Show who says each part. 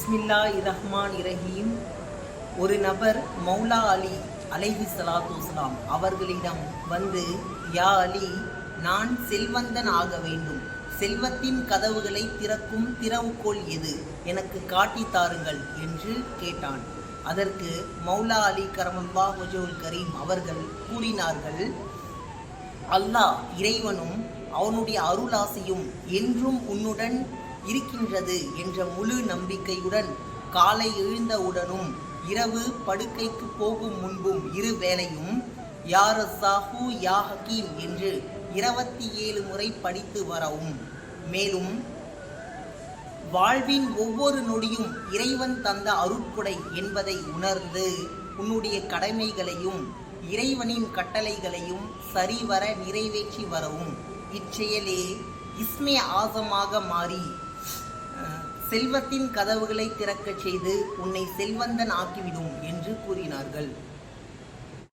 Speaker 1: பிஸ்மில்லாஹிர்ரஹ்மானிர்ரஹீம். ஒரு நபர் மௌலா அலி அலைஹி ஸலாத்து வஸலாம் அவர்களிடம் வந்து, யா அலி, நான் செல்வந்தன் ஆக வேண்டும், செல்வத்தின் கதவுகளை திறக்கும் திறவுகோல் எது, எனக்கு காட்டி தாருங்கள் என்று கேட்டான். அதற்கு மௌலா அலி கரமல்லாஹு வஜ்ஹுல் கரீம் அவர்கள் கூறினார்கள், அல்லாஹ் இறைவனும் அவனுடைய அருளாசியும் என்றும் உன்னுடன் இருக்கின்றது என்ற முழு நம்பிக்கையுடன் காலை எழுந்தவுடனும் இரவு படுக்கைக்கு போகும் முன்பும் இரு வேளையும் யா ரஸாஹு யா ஹக்கீம் என்று 27 முறை படித்து வரவும். மேலும் வாழ்வின் ஒவ்வொரு நொடியும் இறைவன் தந்த அருட்கொடை என்பதை உணர்ந்து உன்னுடைய கடமைகளையும் இறைவனின் கட்டளைகளையும் சரிவர நிறைவேற்றி வரவும். இச்செயலே இஸ்மே ஆசமாக மாறி செல்வத்தின் கதவுகளை திறக்கச் செய்து உன்னை செல்வந்தன் ஆக்கிவிடும் என்று கூறினார்கள்.